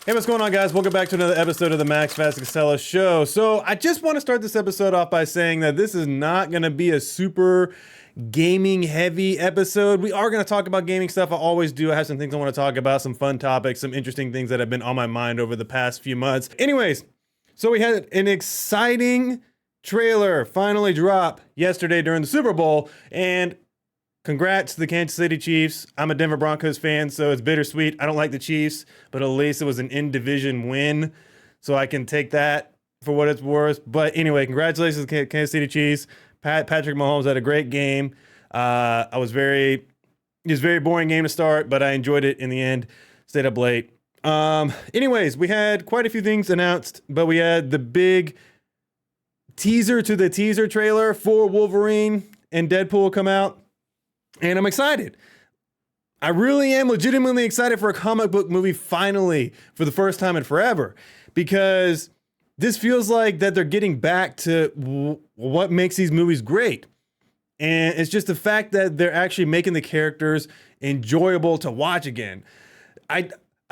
Hey, what's going on, guys? Welcome back to another episode of the Max Vasconcelos Show. So I just want to start this episode off by saying that this is not going to be a super gaming heavy episode. We are going to talk about gaming stuff. I always do. I have some things I want to talk about, some fun topics, some interesting things that have been on my mind over the past few months. Anyways, so we had an exciting trailer finally drop yesterday during the Super Bowl, and congrats to the Kansas City Chiefs. I'm a Denver Broncos fan, so it's bittersweet. I don't like the Chiefs, but at least it was an in-division win, so I can take that for what it's worth. But anyway, congratulations to the Kansas City Chiefs. Patrick Mahomes had a great game. It was a very boring game to start, but I enjoyed it in the end. Stayed up late. Anyways, we had quite a few things announced, but we had the big teaser to the teaser trailer for Wolverine and Deadpool come out. And I'm excited. I really am legitimately excited for a comic book movie finally, for the first time in forever, because this feels like that they're getting back to what makes these movies great. And it's just the fact that they're actually making the characters enjoyable to watch again. I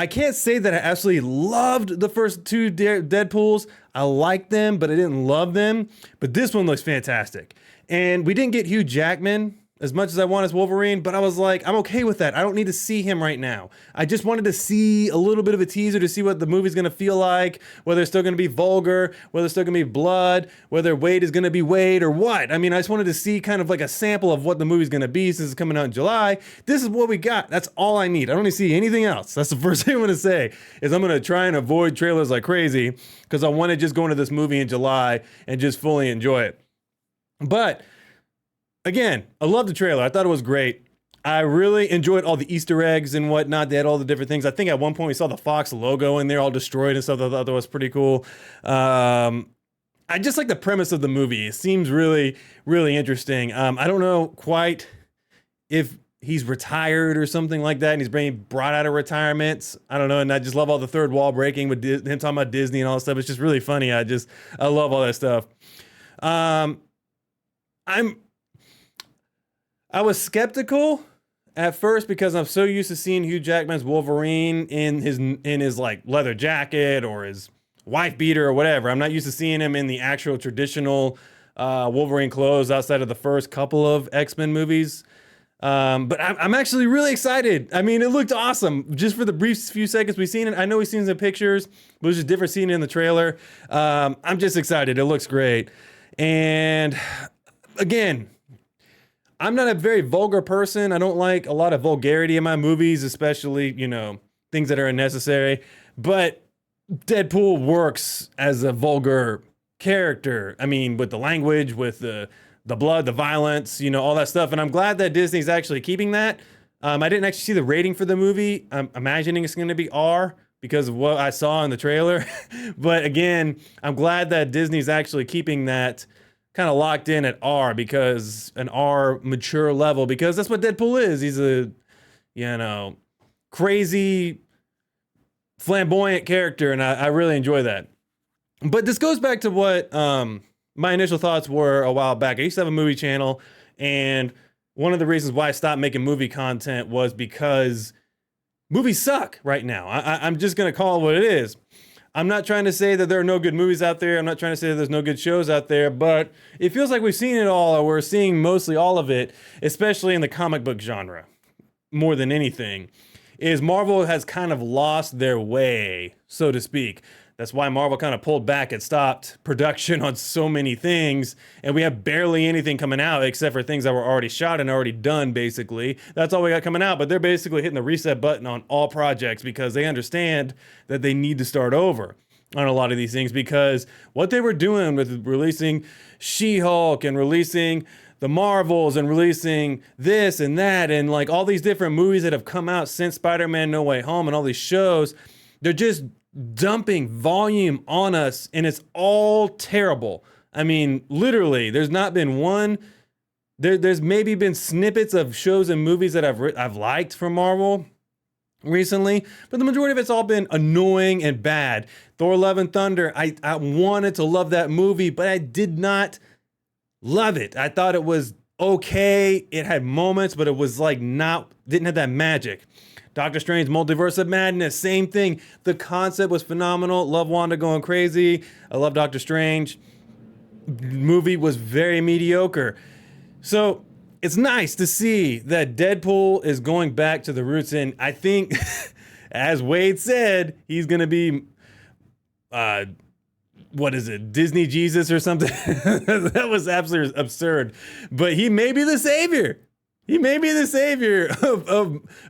can't say that I absolutely loved the first two Deadpools. I liked them, but I didn't love them. But this one looks fantastic. And we didn't get Hugh Jackman as much as I want as Wolverine, but I was like, I'm okay with that. I don't need to see him right now. I just wanted to see a little bit of a teaser to see what the movie's gonna feel like, whether it's still gonna be vulgar, whether it's still gonna be blood, whether Wade is gonna be Wade or what. I mean, I just wanted to see kind of like a sample of what the movie's gonna be since it's coming out in July. This is what we got. That's all I need. I don't need to see anything else. That's the first thing I'm gonna say, is I'm gonna try and avoid trailers like crazy, because I want to just go into this movie in July and just fully enjoy it. But again, I love the trailer. I thought it was great. I really enjoyed all the Easter eggs and whatnot. They had all the different things. I think at one point we saw the Fox logo in there all destroyed and stuff. I thought that was pretty cool. I just like the premise of the movie. It seems really, really interesting. I don't know quite if he's retired or something like that, and he's being brought out of retirement. I don't know, and I just love all the third wall breaking with him talking about Disney and all that stuff. It's just really funny. I love all that stuff. I was skeptical at first because I'm so used to seeing Hugh Jackman's Wolverine in his like leather jacket or his wife beater or whatever. I'm not used to seeing him in the actual traditional Wolverine clothes outside of the first couple of X-Men movies. But I'm actually really excited. I mean, it looked awesome just for the brief few seconds we've seen it. I know we've seen some pictures, but it was just different seeing it in the trailer. I'm just excited. It looks great. And again, I'm not a very vulgar person. I don't like a lot of vulgarity in my movies, especially, things that are unnecessary. But Deadpool works as a vulgar character. I mean, with the language, with the blood, the violence, all that stuff. And I'm glad that Disney's actually keeping that. I didn't actually see the rating for the movie. I'm imagining it's going to be R because of what I saw in the trailer. But again, I'm glad that Disney's actually keeping that kind of locked in at R, because an R mature level, because that's what Deadpool is. He's a, crazy, flamboyant character, and I really enjoy that. But this goes back to what my initial thoughts were a while back. I used to have a movie channel, and one of the reasons why I stopped making movie content was because movies suck right now. I'm just going to call it what it is. I'm not trying to say that there are no good movies out there. I'm not trying to say that there's no good shows out there, but it feels like we've seen it all, or we're seeing mostly all of it, especially in the comic book genre, more than anything, is Marvel has kind of lost their way, so to speak. That's why Marvel kind of pulled back and stopped production on so many things, and we have barely anything coming out except for things that were already shot and already done, basically. That's all we got coming out, but they're basically hitting the reset button on all projects because they understand that they need to start over on a lot of these things, because what they were doing with releasing She-Hulk and releasing the Marvels and releasing this and that and like all these different movies that have come out since Spider-Man No Way Home and all these shows, they're just dumping volume on us, and it's all terrible. I mean, literally, there's not been one. There's maybe been snippets of shows and movies that I've liked from Marvel recently, but the majority of it's all been annoying and bad. Thor: Love and Thunder, I wanted to love that movie, but I did not love it. I thought it was okay. It had moments, but it was like didn't have that magic. Doctor Strange Multiverse of Madness, same thing. The concept was phenomenal. Love Wanda going crazy. I love Doctor Strange. Movie was very mediocre. So it's nice to see that Deadpool is going back to the roots, and I think, as Wade said, he's gonna be, what is it, Disney Jesus or something? That was absolutely absurd. But he may be the savior. He may be the savior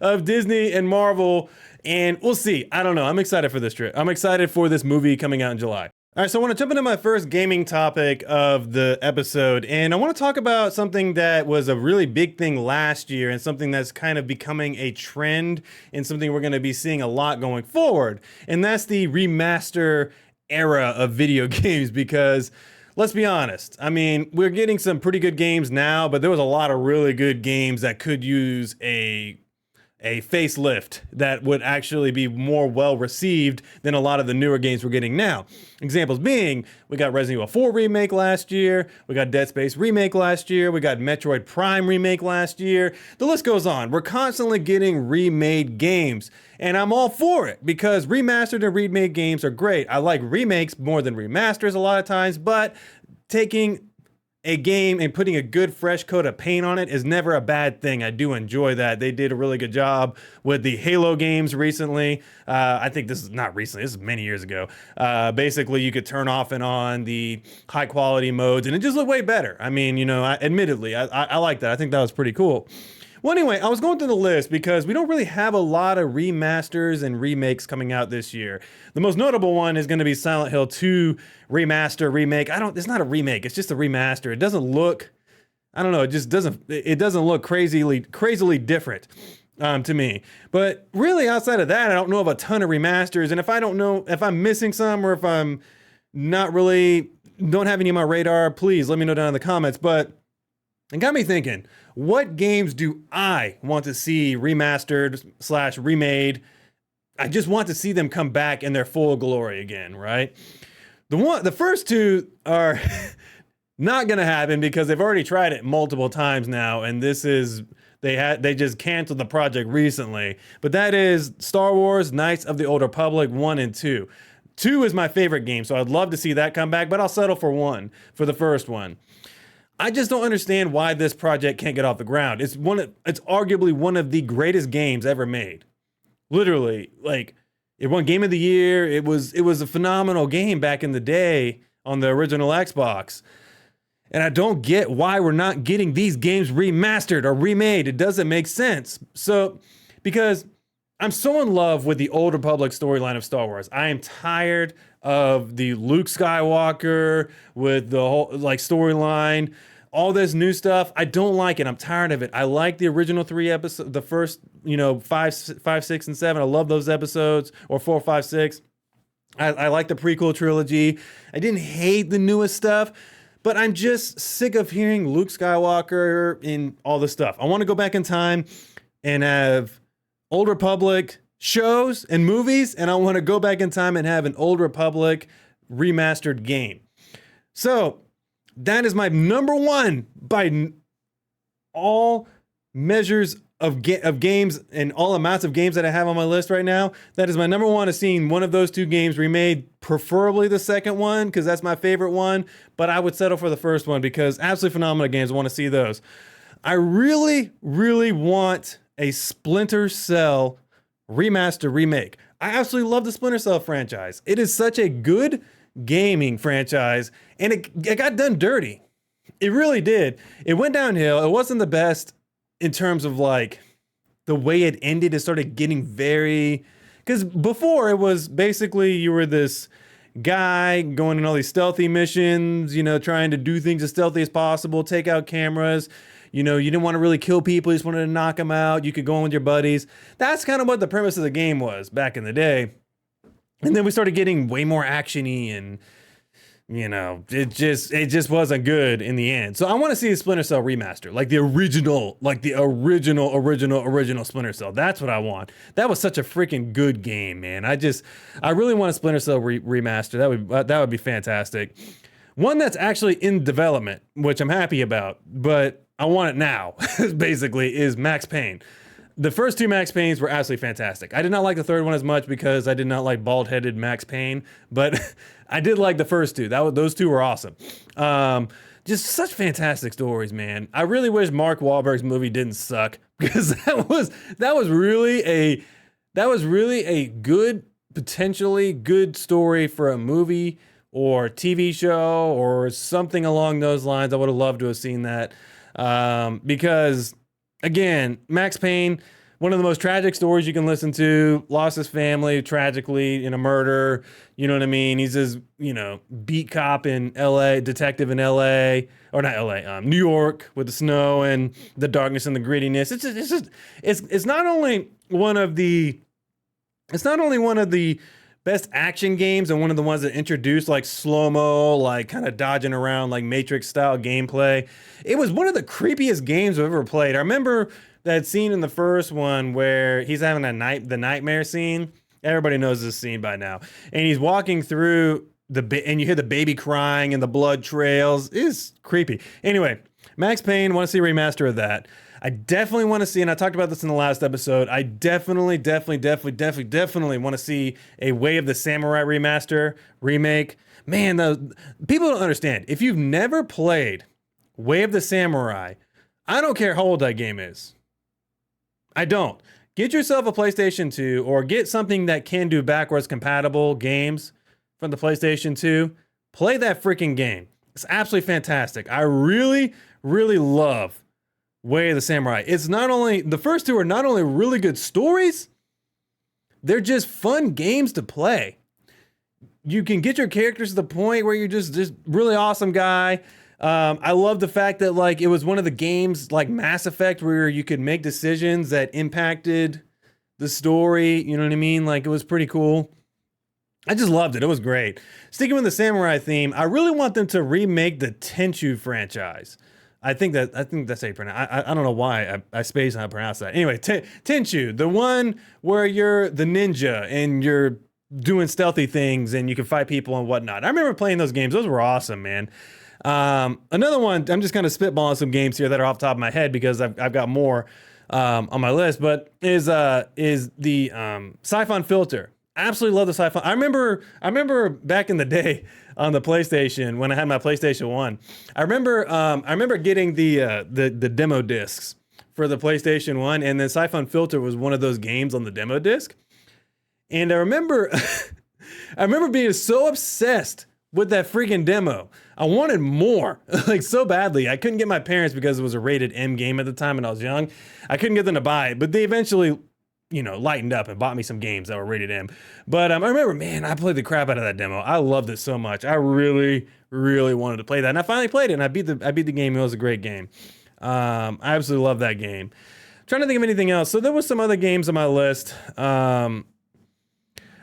of Disney and Marvel, and we'll see. I don't know. I'm excited for this trip. I'm excited for this movie coming out in July. All right, so I want to jump into my first gaming topic of the episode, and I want to talk about something that was a really big thing last year and something that's kind of becoming a trend and something we're going to be seeing a lot going forward, and that's the remaster era of video games. Because let's be honest, I mean, we're getting some pretty good games now, but there was a lot of really good games that could use a facelift that would actually be more well received than a lot of the newer games we're getting now. Examples being, we got Resident Evil 4 remake last year, we got Dead Space remake last year, we got Metroid Prime remake last year. The list goes on. We're constantly getting remade games, and I'm all for it because remastered and remade games are great. I like remakes more than remasters a lot of times, but taking a game and putting a good fresh coat of paint on it is never a bad thing. I do enjoy that. They did a really good job with the Halo games recently. I think this is not recently, this is many years ago. Basically, you could turn off and on the high quality modes and it just looked way better. I mean, you know, admittedly, I like that. I think that was pretty cool. Well, anyway, I was going through the list because we don't really have a lot of remasters and remakes coming out this year. The most notable one is going to be Silent Hill 2 remaster, remake. It's not a remake, it's just a remaster. It doesn't look, I don't know, it doesn't look crazily different to me. But really outside of that, I don't know of a ton of remasters. And if I don't know, if I'm missing some or if I'm not really, don't have any on my radar, please let me know down in the comments. But it got me thinking, what games do I want to see remastered / remade? I just want to see them come back in their full glory again, right? The first two are not gonna happen because they've already tried it multiple times now, and they just canceled the project recently. But that is Star Wars Knights of the Old Republic 1 and 2. 2 is my favorite game, so I'd love to see that come back, but I'll settle for 1 for the first one. I just don't understand why this project can't get off the ground. It's arguably one of the greatest games ever made. Literally, like, it won Game of the Year. It was a phenomenal game back in the day on the original Xbox. And I don't get why we're not getting these games remastered or remade. It doesn't make sense. So, because I'm so in love with the Old Republic storyline of Star Wars. I am tired of the Luke Skywalker with the whole like storyline, all this new stuff. I don't like it. I'm tired of it. I like the original 3 episodes, the first, 5, 6, and 7. I love those episodes, or 4, 5, 6. I like the prequel trilogy. I didn't hate the newest stuff, but I'm just sick of hearing Luke Skywalker in all this stuff. I want to go back in time and have Old Republic shows and movies, and I want to go back in time and have an Old Republic remastered game. So that is my number one by all measures of games and all amounts of games that I have on my list right now. That is my number one, is seeing one of those 2 games remade, preferably the second one because that's my favorite one, but I would settle for the first one because absolutely phenomenal games. I want to see those. I really, really want a Splinter Cell remaster remake. I absolutely love the Splinter Cell franchise. It is such a good gaming franchise, and it got done dirty. It really did. It went downhill. It wasn't the best in terms of like the way it ended. It started getting because before it was basically you were this guy going on all these stealthy missions, trying to do things as stealthy as possible, take out cameras. You didn't want to really kill people. You just wanted to knock them out. You could go in with your buddies. That's kind of what the premise of the game was back in the day. And then we started getting way more action-y and, it just wasn't good in the end. So I want to see a Splinter Cell remaster, like the original Splinter Cell. That's what I want. That was such a freaking good game, man. I really want a Splinter Cell remaster. That would be fantastic. One that's actually in development, which I'm happy about, but I want it now, basically, is Max Payne. The first two Max Paynes were absolutely fantastic. I did not like the third one as much because I did not like bald-headed Max Payne, but I did like the first two. Those two were awesome. Just such fantastic stories, man. I really wish Mark Wahlberg's movie didn't suck because that was really a good, potentially good story for a movie or TV show or something along those lines. I would have loved to have seen that because, again, Max Payne, one of the most tragic stories you can listen to, lost his family tragically in a murder. You know what I mean? He's this, beat cop in LA, detective in LA, or not LA, New York, with the snow and the darkness and the grittiness. It's not only one of the best action games and one of the ones that introduced like slow-mo, like kind of dodging around, like Matrix style gameplay. It was one of the creepiest games I've ever played. I remember that scene in the first one where he's having the nightmare scene. Everybody knows this scene by now. And he's walking through and you hear the baby crying and the blood trails. It's creepy. Anyway, Max Payne, want to see a remaster of that. I definitely want to see, and I talked about this in the last episode, I definitely want to see a Way of the Samurai remake. Man, people don't understand. If you've never played Way of the Samurai, I don't care how old that game is. I don't. Get yourself a PlayStation 2 or get something that can do backwards compatible games from the PlayStation 2. Play that freaking game. It's absolutely fantastic. I really, really love Way of the Samurai. The first two are not only really good stories, they're just fun games to play. You can get your characters to the point where you're just really awesome guy. I love the fact that like it was one of the games like Mass Effect where you could make decisions that impacted the story. You know what I mean? Like it was pretty cool. I just loved it. It was great. Sticking with the samurai theme, I really want them to remake the Tenchu franchise. I think that's how you pronounce. I don't know why I spaced how I pronounce that. Anyway, Tenchu, the one where you're the ninja and you're doing stealthy things and you can fight people and whatnot. I remember playing those games. Those were awesome, man. Another one, I'm just kind of spitballing some games here that are off the top of my head because I've got more on my list, but is the Siphon Filter. Absolutely love the Siphon. I remember back in the day on the PlayStation when I had my PlayStation 1. I remember getting the demo discs for the PlayStation 1, and then Siphon Filter was one of those games on the demo disc. And I remember being so obsessed with that freaking demo. I wanted more, like so badly. I couldn't get my parents because it was a rated M game at the time and I was young. I couldn't get them to buy it, but they eventually, lightened up and bought me some games that were rated M. But I remember, man, I played the crap out of that demo. I loved it so much. I really, really wanted to play that. And I finally played it and I beat the game. It was a great game. I absolutely love that game. I'm trying to think of anything else. So there was some other games on my list.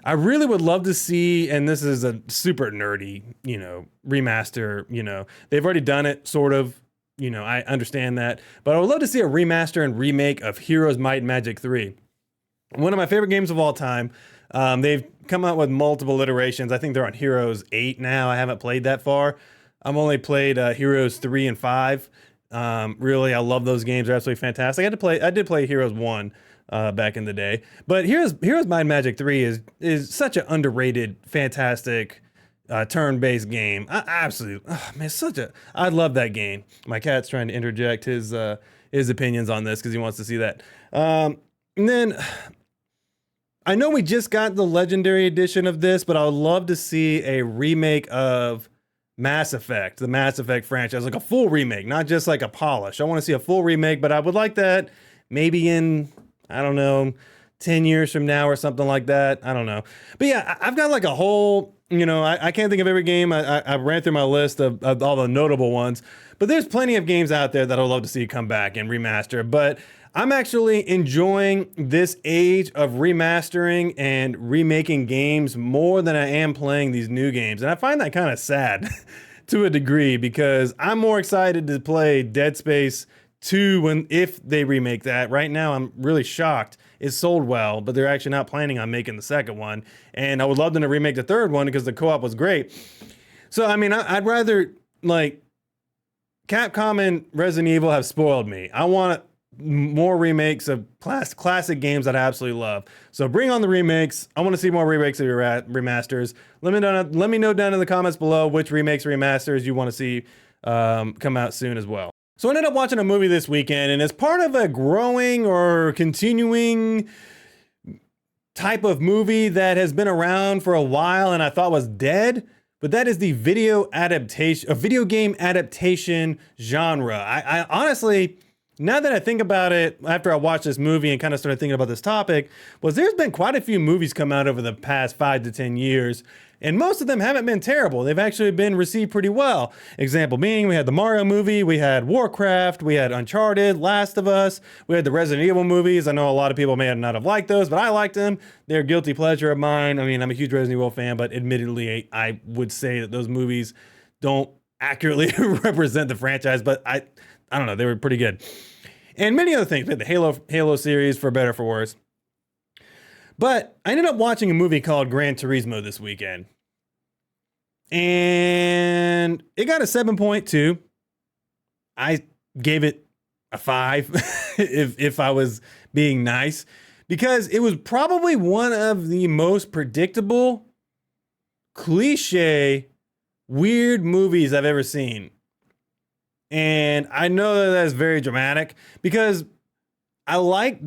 I really would love to see, and this is a super nerdy, remaster, they've already done it, sort of, I understand that, but I would love to see a remaster and remake of Heroes Might and Magic 3. One of my favorite games of all time. They've come out with multiple iterations. I think they're on Heroes 8 now. I haven't played that far. I've only played Heroes 3 and 5. Really, I love those games. They're absolutely fantastic. I did play Heroes 1. Back in the day, but Heroes Might and Magic 3 is such an underrated, fantastic turn-based game. I love that game. My cat's trying to interject his opinions on this because he wants to see that. And then I know we just got the Legendary Edition of this, but I would love to see a remake of Mass Effect, the Mass Effect franchise, like a full remake, not just like a polish. I want to see a full remake, but I would like that maybe in, I don't know, 10 years from now or something like that. I don't know. But yeah, I've got like a whole, I can't think of every game. I ran through my list of all the notable ones, but there's plenty of games out there that I'd love to see come back and remaster. But I'm actually enjoying this age of remastering and remaking games more than I am playing these new games. And I find that kind of sad to a degree because I'm more excited to play Dead Space 2 if they remake that. Right now, I'm really shocked. It sold well, but they're actually not planning on making the second one. And I would love them to remake the third one because the co-op was great. So, I mean, I'd rather, like, Capcom and Resident Evil have spoiled me. I want more remakes of classic games that I absolutely love. So bring on the remakes. I want to see more remakes of your remasters. Let me know down in the comments below which remakes, remasters you want to see come out soon as well. So I ended up watching a movie this weekend, and as part of a growing or continuing type of movie that has been around for a while and I thought was dead, but that is the video game adaptation genre. I honestly, now that I think about it, after I watched this movie and kind of started thinking about this topic, was there's been quite a few movies come out over the past 5 to 10 years, and most of them haven't been terrible. They've actually been received pretty well. Example being, we had the Mario movie, we had Warcraft, we had Uncharted, Last of Us, we had the Resident Evil movies. I know a lot of people may not have liked those, but I liked them. They're a guilty pleasure of mine. I mean, I'm a huge Resident Evil fan, but admittedly, I would say that those movies don't accurately represent the franchise, but I don't know, they were pretty good. And many other things, the Halo series, for better or for worse. But I ended up watching a movie called Gran Turismo this weekend. And it got a 7.2. I gave it a 5 if I was being nice, because it was probably one of the most predictable, cliche, weird movies I've ever seen. And I know that that's very dramatic because I like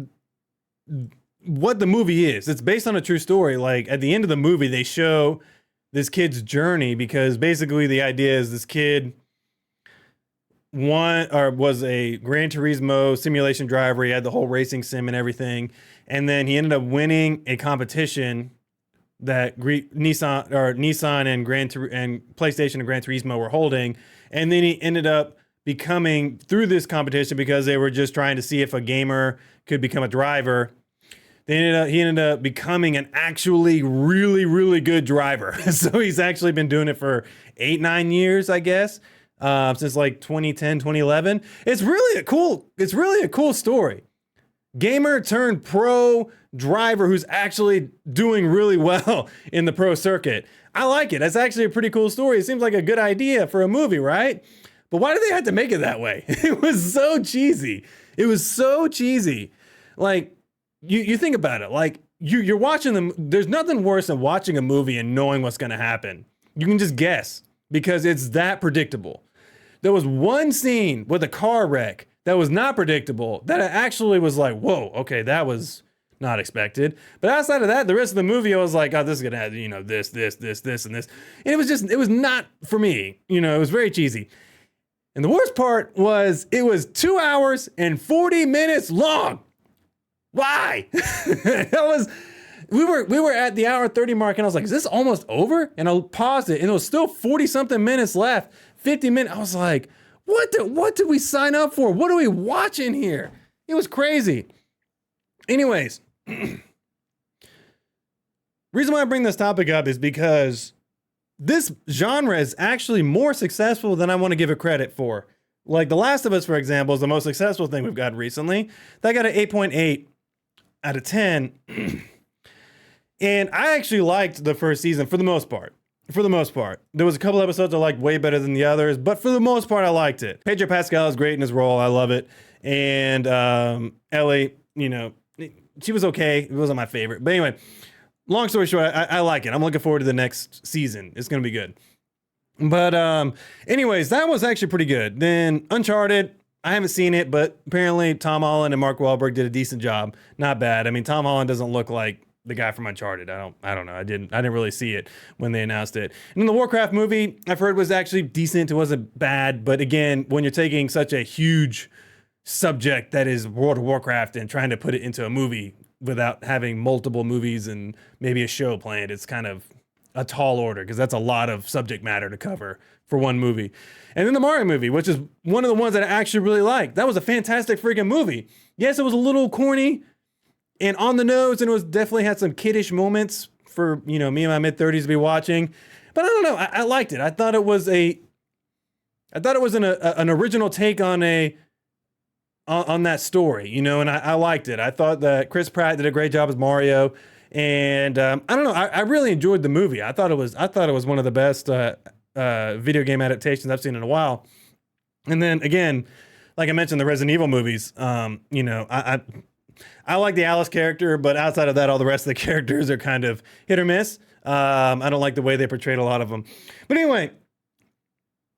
what the movie is. It's based on a true story. Like at the end of the movie, they show this kid's journey, because basically the idea is this kid was a Gran Turismo simulation driver. He had the whole racing sim and everything. And then he ended up winning a competition that Nissan and PlayStation and Gran Turismo were holding. And then he ended up becoming, through this competition, because they were just trying to see if a gamer could become a driver, he ended up becoming an actually really, really good driver. So he's actually been doing it for 8-9 years, I guess, since like 2010, 2011. It's really a cool story. Gamer turned pro driver who's actually doing really well in the pro circuit. I like it. That's actually a pretty cool story. It seems like a good idea for a movie, right? But why did they have to make it that way? It was so cheesy. Like, you think about it. Like, you're watching them. There's nothing worse than watching a movie and knowing what's going to happen. You can just guess because it's that predictable. There was one scene with a car wreck that was not predictable, that actually was like, whoa, okay, that was not expected. But outside of that, the rest of the movie, I was like, oh, this is going to have, this, and this. And it was not for me. It was very cheesy. And the worst part was it was 2 hours and 40 minutes long. Why? We were at the hour 30 mark, and I was like, is this almost over? And I paused it, and it was still 40 something minutes left, 50 minutes. I was like, what did we sign up for? What are we watching here? It was crazy. Anyways, reason why I bring this topic up is because this genre is actually more successful than I want to give it credit for. Like The Last of Us, for example, is the most successful thing we've got recently. That got an 8.8 out of 10. And I actually liked the first season for the most part. There was a couple episodes I liked way better than the others, but for the most part, I liked it. Pedro Pascal is great in his role. I love it. And Ellie, she was okay. It wasn't my favorite. But anyway, long story short, I like it. I'm looking forward to the next season. It's going to be good. But anyways, that was actually pretty good. Then Uncharted, I haven't seen it, but apparently Tom Holland and Mark Wahlberg did a decent job. Not bad. I mean, Tom Holland doesn't look like the guy from Uncharted. I don't know. I didn't really see it when they announced it. And then the Warcraft movie, I've heard, was actually decent. It wasn't bad. But again, when you're taking such a huge subject that is World of Warcraft and trying to put it into a movie without having multiple movies and maybe a show planned, it's kind of a tall order, because that's a lot of subject matter to cover for one movie. And then the Mario movie, which is one of the ones that I actually really liked. That was a fantastic freaking movie. Yes, it was a little corny and on the nose, and it was definitely had some kiddish moments for, me in my mid-30s to be watching. But I don't know, I liked it. I thought it was an original take on that story, and I liked it. I thought that Chris Pratt did a great job as Mario. And I don't know, I really enjoyed the movie. I thought it was one of the best video game adaptations I've seen in a while. And then again, like I mentioned, the Resident Evil movies. You know, I like the Alice character, but outside of that, all the rest of the characters are kind of hit or miss. I don't like the way they portrayed a lot of them. But anyway,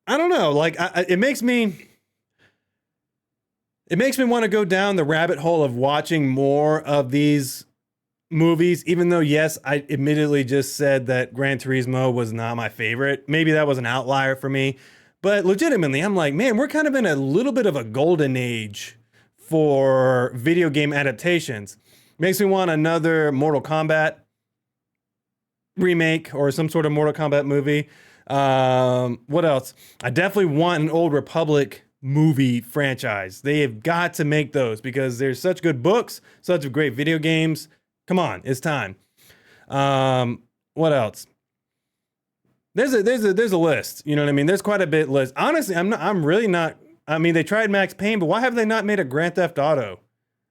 I don't know. Like, it makes me want to go down the rabbit hole of watching more of these movies, even though, yes, I admittedly just said that Gran Turismo was not my favorite. Maybe that was an outlier for me. But legitimately, I'm like, man, we're kind of in a little bit of a golden age for video game adaptations. Makes me want another Mortal Kombat remake or some sort of Mortal Kombat movie. What else? I definitely want an Old Republic movie franchise. They have got to make those because there's such good books, such great video games. Come on, it's time. What else? There's a list. You know what I mean? There's quite a bit list. Honestly, I'm really not. I mean, they tried Max Payne, but why have they not made a Grand Theft Auto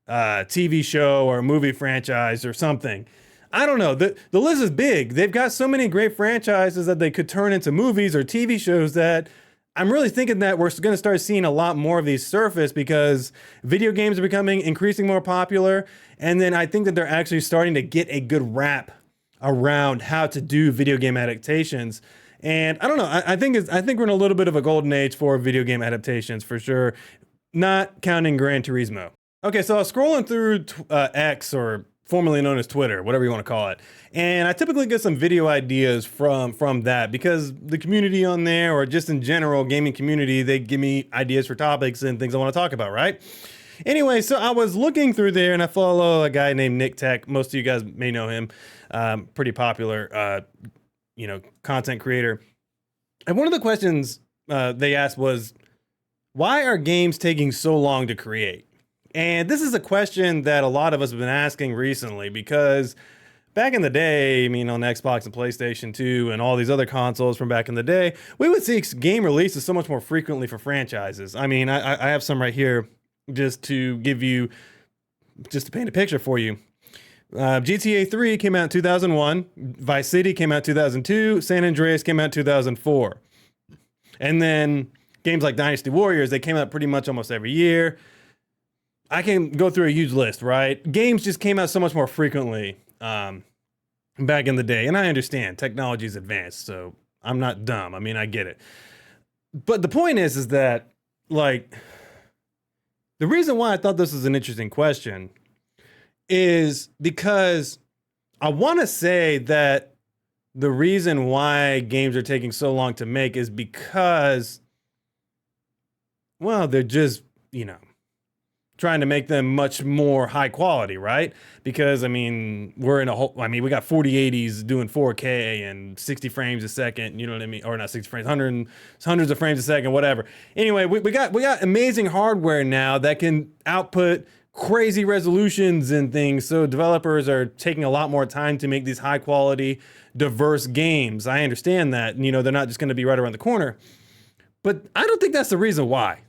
TV show or a movie franchise or something? I don't know. The list is big. They've got so many great franchises that they could turn into movies or TV shows that I'm really thinking that we're going to start seeing a lot more of these surface because video games are becoming increasingly more popular. And then I think that they're actually starting to get a good rap around how to do video game adaptations. And I don't know. I think we're in a little bit of a golden age for video game adaptations for sure, not counting Gran Turismo. Okay, so I was scrolling through X, or formerly known as Twitter, whatever you want to call it, and I typically get some video ideas from that because the community on there, or just in general gaming community, they give me ideas for topics and things I want to talk about, right? Anyway, so I was looking through there and I follow a guy named Nick Tech. Most of you guys may know him. Pretty popular, content creator. And one of the questions they asked was, why are games taking so long to create? And this is a question that a lot of us have been asking recently because back in the day, I mean, on Xbox and PlayStation 2 and all these other consoles from back in the day, we would see game releases so much more frequently for franchises. I mean, I have some right here just to paint a picture for you. GTA 3 came out in 2001, Vice City came out in 2002, San Andreas came out in 2004. And then games like Dynasty Warriors, they came out pretty much almost every year. I can go through a huge list, right? Games just came out so much more frequently back in the day. And I understand technology's advanced, so I'm not dumb. I mean, I get it. But the point is that, like, the reason why I thought this was an interesting question is because I want to say that the reason why games are taking so long to make is because, well, they're just, trying to make them much more high quality, right? Because, I mean, we got 4080s doing 4K and 60 frames a second, you know what I mean? Or not 60 frames, hundreds of frames a second, whatever. Anyway, we got amazing hardware now that can output crazy resolutions and things. So developers are taking a lot more time to make these high quality, diverse games. I understand that, they're not just going to be right around the corner. But I don't think that's the reason why.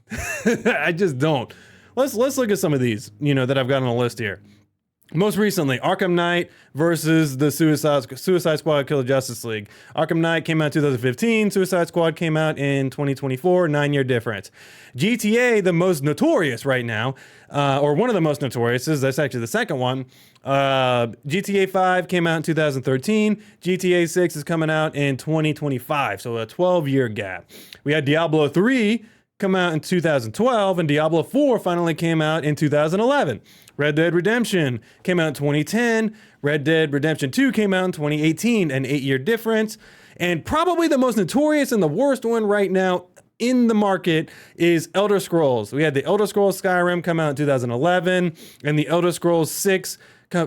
I just don't. Let's look at some of these, that I've got on the list here. Most recently, Arkham Knight versus the Suicide Squad Kill the Justice League. Arkham Knight came out in 2015. Suicide Squad came out in 2024. 9-year difference. GTA, the most notorious right now, or one of the most notorious, that's actually the second one. GTA 5 came out in 2013. GTA 6 is coming out in 2025, so a 12-year gap. We had Diablo 3 come out in 2012, and Diablo 4 finally came out in 2011. Red Dead Redemption came out in 2010. Red Dead Redemption 2 came out in 2018, an 8-year difference. And probably the most notorious and the worst one right now in the market is Elder Scrolls. We had the Elder Scrolls Skyrim come out in 2011, and the Elder Scrolls 6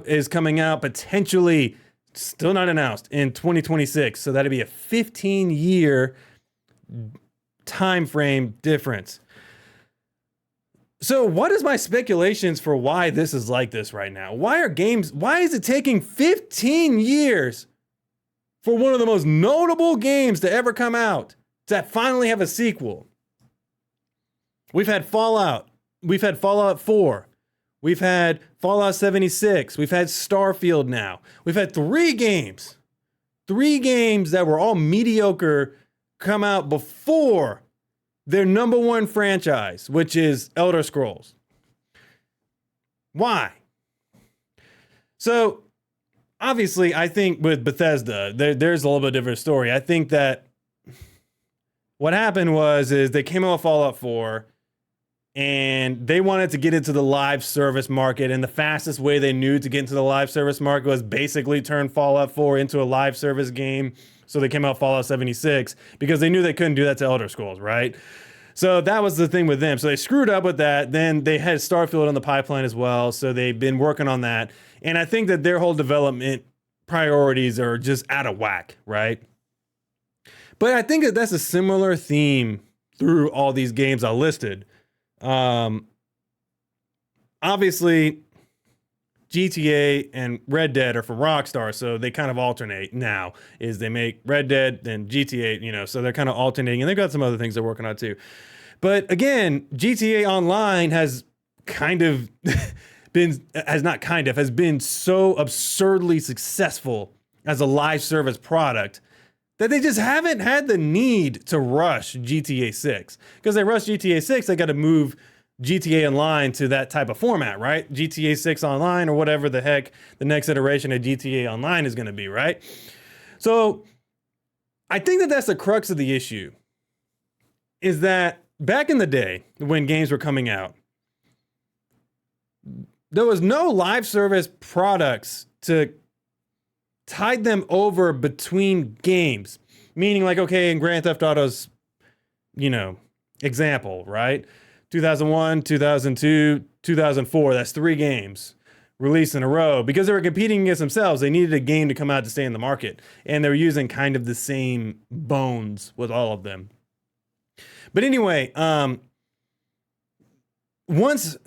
is coming out potentially, still not announced, in 2026. So that'd be a 15-year time frame difference. So what is my speculations for why this is like this right now? Why is it taking 15 years for one of the most notable games to ever come out to finally have a sequel? We've had Fallout. We've had Fallout 4. We've had Fallout 76. We've had Starfield now. We've had 3 games that were all mediocre come out before their number one franchise, which is Elder Scrolls. Why? So, obviously, I think with Bethesda, there's a little bit different story. I think that what happened is they came out with Fallout 4, and they wanted to get into the live service market, and the fastest way they knew to get into the live service market was basically turn Fallout 4 into a live service game. So they came out with Fallout 76 because they knew they couldn't do that to Elder Scrolls, right? So that was the thing with them. So they screwed up with that. Then they had Starfield on the pipeline as well. So they've been working on that. And I think that their whole development priorities are just out of whack, right? But I think that that's a similar theme through all these games I listed. Obviously, GTA and Red Dead are for Rockstar, so they kind of alternate now. Is they make Red Dead, then GTA, so they're kind of alternating, and they've got some other things they're working on too. But again, GTA Online has kind of has been so absurdly successful as a live service product that they just haven't had the need to rush GTA 6. Because they rush GTA 6, they got to move GTA Online to that type of format, right? GTA 6 Online or whatever the heck the next iteration of GTA Online is going to be, right? So I think that that's the crux of the issue, is that back in the day when games were coming out, there was no live service products to tide them over between games. Meaning like, okay, in Grand Theft Auto's, example, right? 2001, 2002, 2004, that's 3 games released in a row. Because they were competing against themselves, they needed a game to come out to stay in the market. And they were using kind of the same bones with all of them. But anyway, once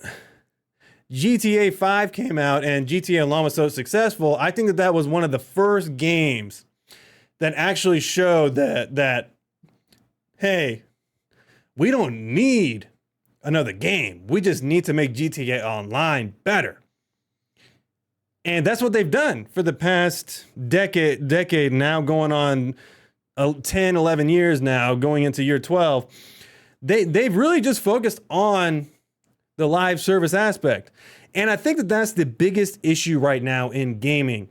GTA 5 came out and GTA Online was so successful, I think that was one of the first games that actually showed that hey, we don't need another game. We just need to make GTA Online better. And that's what they've done for the past decade now, going on 10, 11 years now, going into year 12. They've really just focused on the live service aspect. And I think that that's the biggest issue right now in gaming.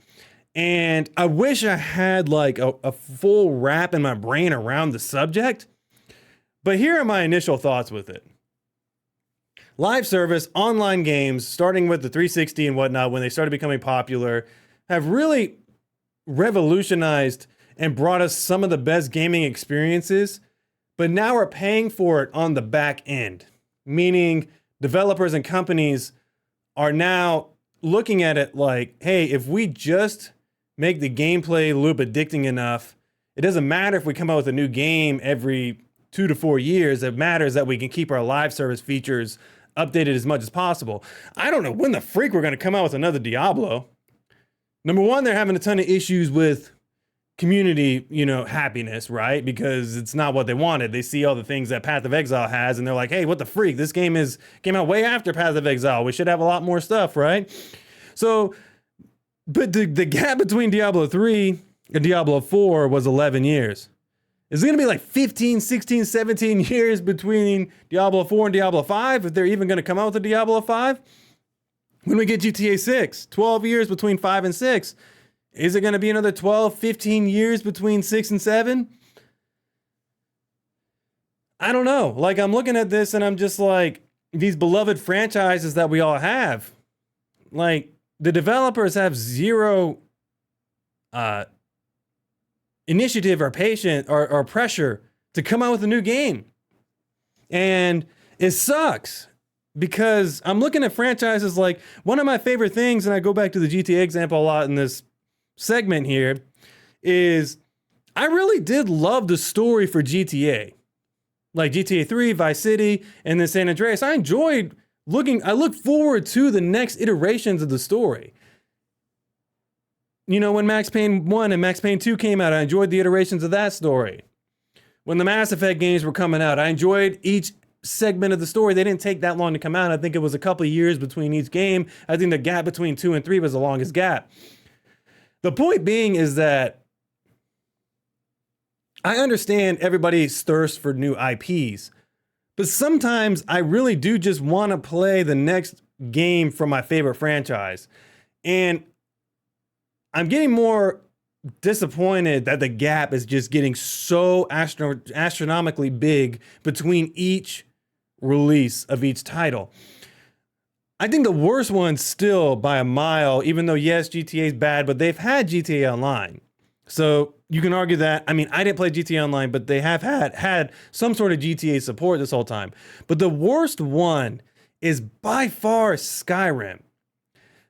And I wish I had like a full wrap in my brain around the subject. But here are my initial thoughts with it. Live service, online games, starting with the 360 and whatnot, when they started becoming popular, have really revolutionized and brought us some of the best gaming experiences. But now we're paying for it on the back end, meaning developers and companies are now looking at it like, hey, if we just make the gameplay loop addicting enough, it doesn't matter if we come out with a new game every 2 to 4 years. It matters that we can keep our live service features updated as much as possible. I don't know when the freak we're going to come out with another Diablo. Number one, they're having a ton of issues with community, happiness, right? Because it's not what they wanted. They see all the things that Path of Exile has, and they're like, hey, what the freak? This game came out way after Path of Exile. We should have a lot more stuff, right? So, but the gap between Diablo 3 and Diablo 4 was 11 years. It's going to be like 15, 16, 17 years between Diablo 4 and Diablo 5, if they're even going to come out with a Diablo 5. When we get GTA 6, 12 years between 5 and 6. Is it going to be another 12, 15 years between 6 and 7? I don't know. Like, I'm looking at this and I'm just like, these beloved franchises that we all have, like, the developers have zero initiative or patience or pressure to come out with a new game. And it sucks because I'm looking at franchises like one of my favorite things, and I go back to the GTA example a lot in this segment here, is I really did love the story for GTA. Like GTA 3, Vice City, and then San Andreas. I look forward to the next iterations of the story. When Max Payne 1 and Max Payne 2 came out, I enjoyed the iterations of that story. When the Mass Effect games were coming out, I enjoyed each segment of the story. They didn't take that long to come out. I think it was a couple of years between each game. I think the gap between 2 and 3 was the longest gap. The point being is that I understand everybody's thirst for new IPs, But sometimes I really do just want to play the next game from my favorite franchise. And I'm getting more disappointed that the gap is just getting so astronomically big between each release of each title. I think the worst one still by a mile, even though yes, GTA is bad, but they've had GTA Online. So you can argue that. I mean, I didn't play GTA Online, but they have had some sort of GTA support this whole time. But the worst one is by far Skyrim.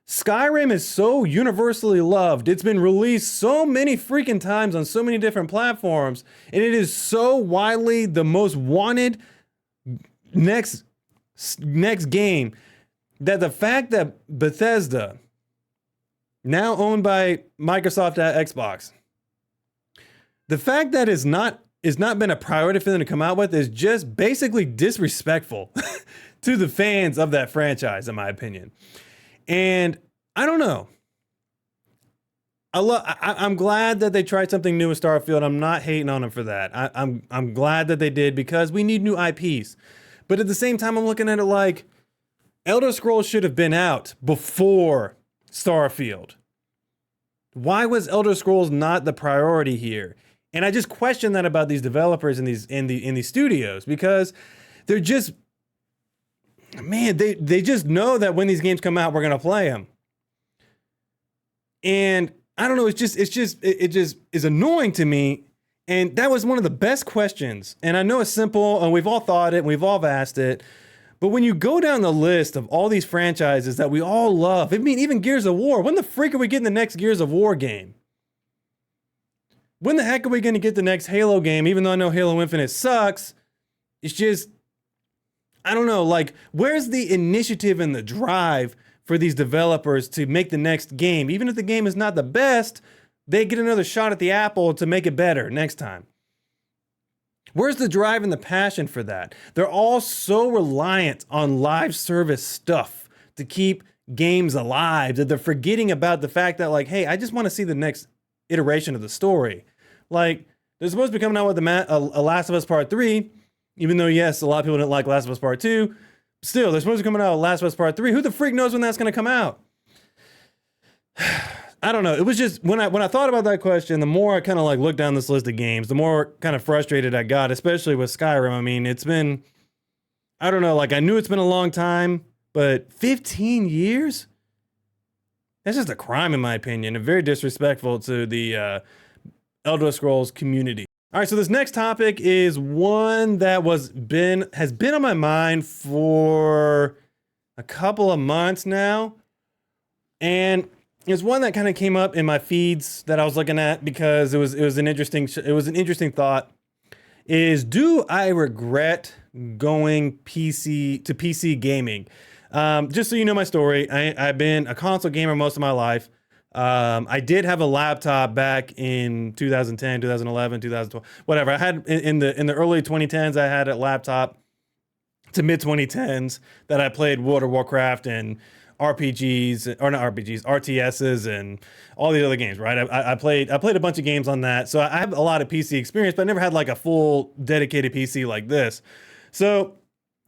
Skyrim is so universally loved. It's been released so many freaking times on so many different platforms, and it is so widely the most wanted next game that the fact that Bethesda, now owned by Microsoft at Xbox, the fact that it's not been a priority for them to come out with is just basically disrespectful to the fans of that franchise, in my opinion. And I don't know. I'm glad that they tried something new with Starfield. I'm not hating on them for that. I'm glad that they did because we need new IPs. But at the same time, I'm looking at it like Elder Scrolls should have been out before Starfield. Why was Elder Scrolls not the priority here? And I just question that about these developers in these studios because they're just, man, they just know that when these games come out, we're gonna play them. And I don't know, it just is annoying to me. And that was one of the best questions. And I know it's simple, and we've all thought it, and we've all asked it. But when you go down the list of all these franchises that we all love, I mean, even Gears of War, when the freak are we getting the next Gears of War game? When the heck are we going to get the next Halo game? Even though I know Halo Infinite sucks, it's just, I don't know, like, where's the initiative and the drive for these developers to make the next game? Even if the game is not the best, they get another shot at the apple to make it better next time. Where's the drive and the passion for that? They're all so reliant on live service stuff to keep games alive that they're forgetting about the fact that, like, hey, I just want to see the next iteration of the story. Like, they're supposed to be coming out with a Last of Us Part 3, even though, yes, a lot of people didn't like Last of Us Part 2. Still, they're supposed to be coming out with Last of Us Part 3. Who the freak knows when that's going to come out? I don't know. It was just, when I thought about that question, the more I kind of like looked down this list of games, the more kind of frustrated I got, especially with Skyrim. I mean, it's been, I don't know, like I knew it's been a long time, but 15 years? That's just a crime in my opinion, and very disrespectful to the Elder Scrolls community. All right, so this next topic is one that has been on my mind for a couple of months now, and it's one that kind of came up in my feeds that I was looking at because it was an interesting thought. Is, do I regret going PC gaming? Just so you know my story, I've been a console gamer most of my life. I did have a laptop back in 2010, 2011, 2012, whatever. I had in the early 2010s, I had a laptop to mid 2010s that I played World of Warcraft and RPGs, or not RPGs, RTSs and all these other games, right? I played a bunch of games on that. So I have a lot of PC experience, but I never had like a full dedicated PC like this. So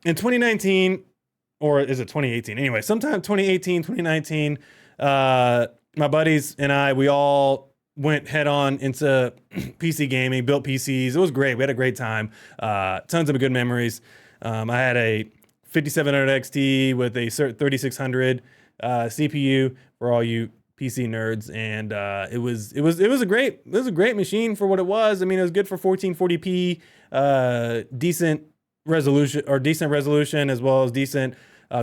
in 2019, or is it 2018? Anyway, sometime 2018, 2019, my buddies and I, we all went head on into PC gaming, built PCs. It was great. We had a great time. Tons of good memories. I had a 5700 XT with a 3600 CPU for all you PC nerds, and it was a great machine for what it was. I mean, it was good for 1440p, decent resolution as well as decent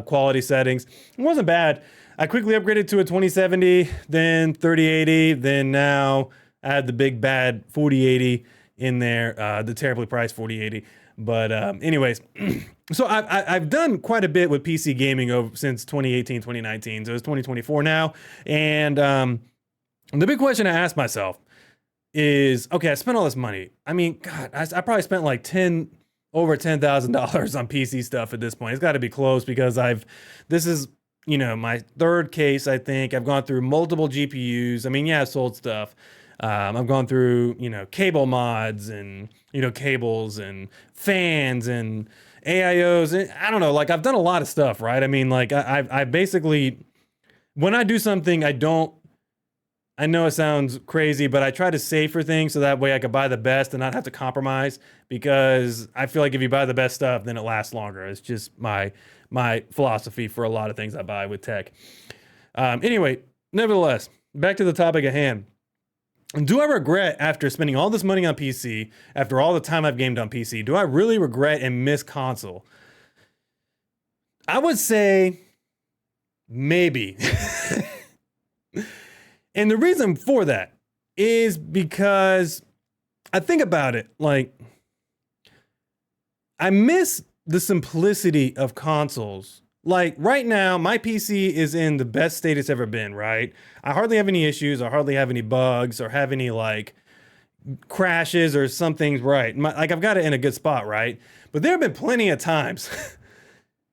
quality settings. It wasn't bad. I quickly upgraded to a 2070, then 3080, then now I had the big bad 4080 in there, the terribly priced 4080. But anyways, so I've done quite a bit with PC gaming since 2018, 2019. So it's 2024 now. And the big question I asked myself is, okay, I spent all this money. I mean, God, I probably spent like over $10,000 on PC stuff at this point. It's got to be close because this is, my third case, I think. I've gone through multiple GPUs. I mean, yeah, I've sold stuff. I've gone through, cable mods and, cables and fans and AIOs. I don't know. Like I've done a lot of stuff, right? I mean, like I basically, when I do something, I know it sounds crazy, but I try to save for things so that way I could buy the best and not have to compromise, because I feel like if you buy the best stuff, then it lasts longer. It's just my philosophy for a lot of things I buy with tech. Anyway, nevertheless, back to the topic at hand. Do I regret, after spending all this money on PC, after all the time I've gamed on PC, do I really regret and miss console? I would say maybe. And the reason for that is because I think about it, like, I miss the simplicity of consoles. Like right now, my PC is in the best state it's ever been, right? I hardly have any issues, I hardly have any bugs, or have any like crashes or something's right. Like I've got it in a good spot, right? But there have been plenty of times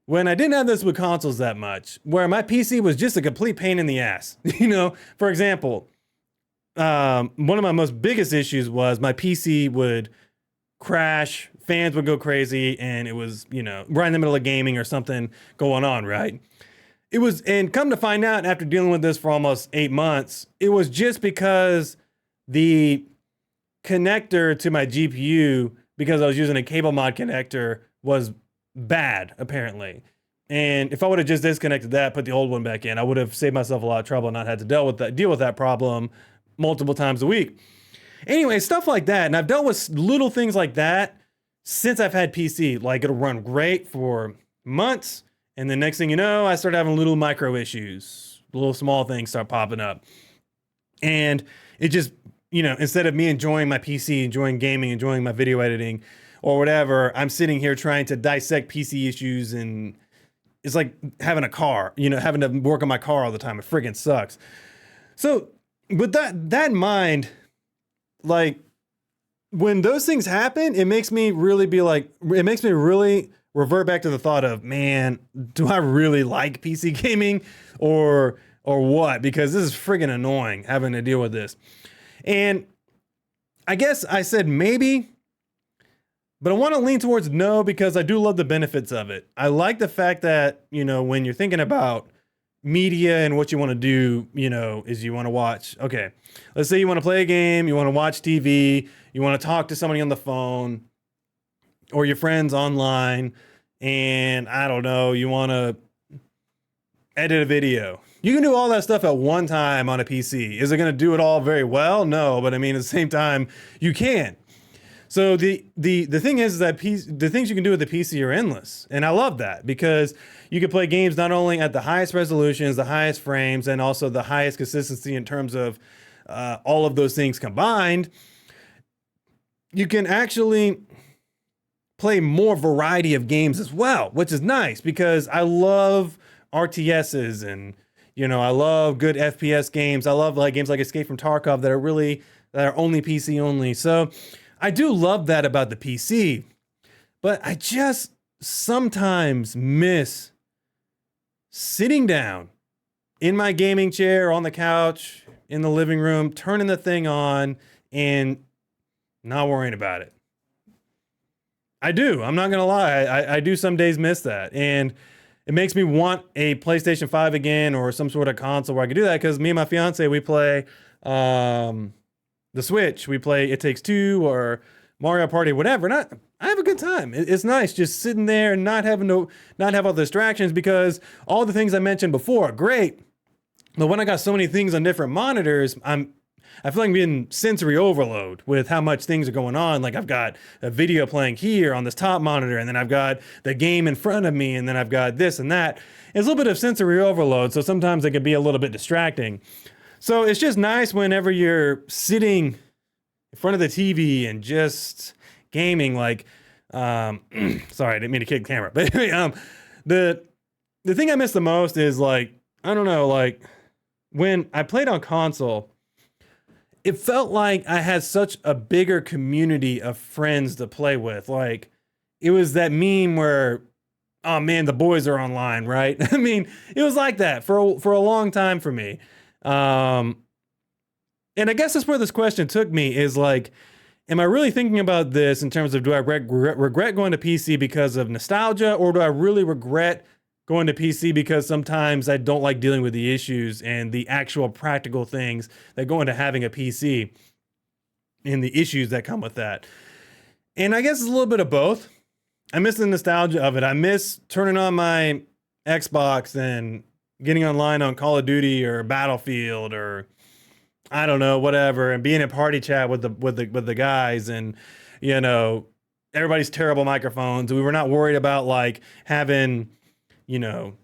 when I didn't have this with consoles that much, where my PC was just a complete pain in the ass. You know, for example, one of my most biggest issues was my PC would crash, fans would go crazy, and it was, you know, right in the middle of gaming or something going on, right? It was, and come to find out after dealing with this for almost 8 months, it was just because the connector to my GPU, because I was using a cable mod connector, was bad, apparently. And if I would have just disconnected that, put the old one back in, I would have saved myself a lot of trouble and not had to deal with that problem multiple times a week. Anyway, stuff like that. And I've dealt with little things like that since I've had PC. Like it'll run great for months, and the next thing you know, I start having little micro issues, little small things start popping up. And it just, you know, instead of me enjoying my PC, enjoying gaming, enjoying my video editing or whatever, I'm sitting here trying to dissect PC issues, and it's like having a car, you know, having to work on my car all the time. It friggin' sucks. So with that in mind, like when those things happen, it makes me really revert back to the thought of, man, do I really like PC gaming or what? Because this is friggin' annoying having to deal with this. And I guess I said maybe, but I want to lean towards no, because I do love the benefits of it. I like the fact that, you know, when you're thinking about media and what you want to do, you know, is you want to watch, okay, let's say you want to play a game, you want to watch TV, you want to talk to somebody on the phone or your friends online, and I don't know, you want to edit a video. You can do all that stuff at one time on a PC. Is it going to do it all very well? No, but I mean, at the same time, you can. So the thing is that the things you can do with the PC are endless. And I love that, because you can play games not only at the highest resolutions, the highest frames, and also the highest consistency in terms of all of those things combined. You can actually play more variety of games as well, which is nice, because I love RTSs, and, you know, I love good FPS games. I love like games like Escape from Tarkov that are only PC only. So I do love that about the PC, but I just sometimes miss sitting down in my gaming chair, on the couch, in the living room, turning the thing on and not worrying about it. I do. I'm not going to lie. I do some days miss that. And it makes me want a PlayStation 5 again, or some sort of console where I can do that, because me and my fiance, we play the Switch. We play It Takes Two or Mario Party, whatever. And I have a good time. It's nice just sitting there and not have all the distractions, because all the things I mentioned before are great. But when I got so many things on different monitors, I feel like I'm getting sensory overload with how much things are going on. Like I've got a video playing here on this top monitor, and then I've got the game in front of me, and then I've got this and that. It's a little bit of sensory overload, so sometimes it can be a little bit distracting. So it's just nice whenever you're sitting in front of the TV and just gaming, like, sorry, I didn't mean to kick the camera. But anyway, the thing I miss the most is, like, I don't know, like when I played on console, it felt like I had such a bigger community of friends to play with. Like, it was that meme where, oh man, the boys are online, right? I mean, it was like that for a long time for me. And I guess that's where this question took me, is like, am I really thinking about this in terms of do I regret going to PC because of nostalgia, or do I really regret going to PC because sometimes I don't like dealing with the issues and the actual practical things that go into having a PC and the issues that come with that? And I guess it's a little bit of both. I miss the nostalgia of it. I miss turning on my Xbox and getting online on Call of Duty or Battlefield or I don't know, whatever, and being in party chat with the guys, and you know, everybody's terrible microphones. We were not worried about like having, you know,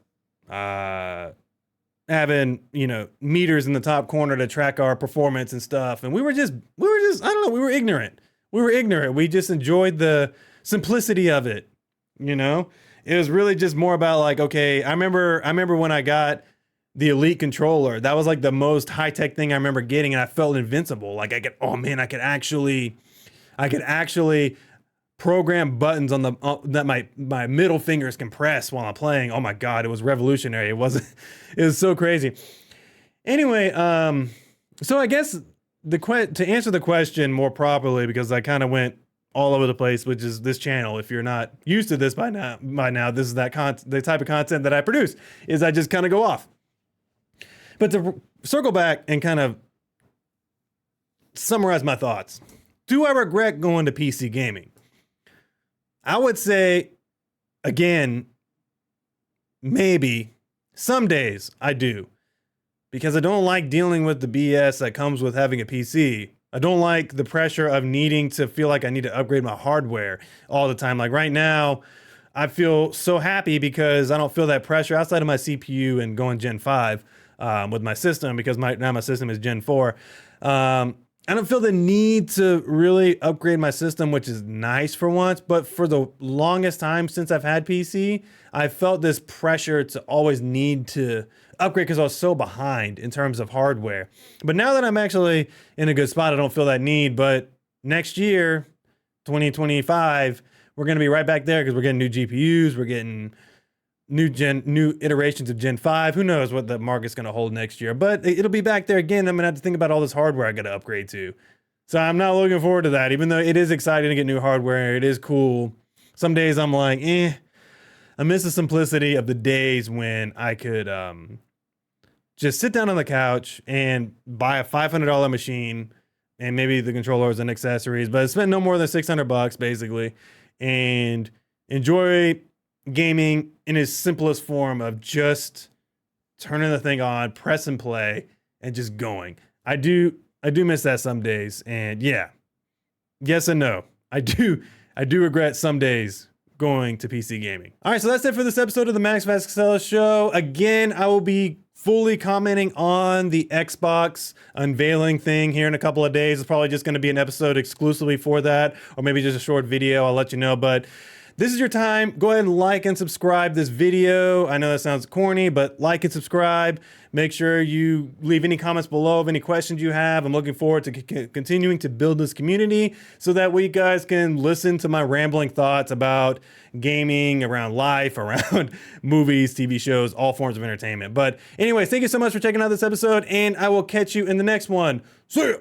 meters in the top corner to track our performance and stuff. And we were just I don't know, we were ignorant. We just enjoyed the simplicity of it, you know? It was really just more about like, okay, I remember when I got the Elite controller. That was like the most high-tech thing I remember getting, and I felt invincible. Like I could actually program buttons on the that my middle fingers can press while I'm playing. Oh my God, it was revolutionary. It was so crazy. Anyway, so I guess to answer the question more properly, because I kind of went all over the place, which is this channel. If you're not used to this by now, this is the type of content that I produce, is I just kind of go off. But to circle back and kind of summarize my thoughts, do I regret going to PC gaming? I would say, again, maybe. Some days I do, because I don't like dealing with the BS that comes with having a PC. I don't like the pressure of needing to feel like I need to upgrade my hardware all the time. Like right now, I feel so happy because I don't feel that pressure outside of my CPU and going Gen 5 with my system, because now my system is Gen 4. I don't feel the need to really upgrade my system, which is nice for once. But for the longest time since I've had PC, I felt this pressure to always need to upgrade because I was so behind in terms of hardware. But now that I'm actually in a good spot, I don't feel that need. But next year, 2025, we're going to be right back there because we're getting new GPUs. We're getting new iterations of Gen 5. Who knows what the market's going to hold next year, but it'll be back there again. I'm going to have to think about all this hardware I got to upgrade to. So I'm not looking forward to that, even though it is exciting to get new hardware. It is cool. Some days I'm like, I miss the simplicity of the days when I could just sit down on the couch and buy a $500 machine and maybe the controllers and accessories, but spend no more than $600 basically, and enjoy gaming in its simplest form of just turning the thing on, press and play, and just going. I do miss that some days, and yeah, yes and no. I do regret some days going to PC gaming. All right, so that's it for this episode of the Max Vasconcelos Show. Again, I will be fully commenting on the Xbox unveiling thing here in a couple of days. It's probably just going to be an episode exclusively for that, or maybe just a short video. I'll let you know, but this is your time. Go ahead and like and subscribe this video. I know that sounds corny, but like and subscribe. Make sure you leave any comments below of any questions you have. I'm looking forward to continuing to build this community so that we guys can listen to my rambling thoughts about gaming, around life, around movies, TV shows, all forms of entertainment. But anyways, thank you so much for checking out this episode, and I will catch you in the next one. See ya!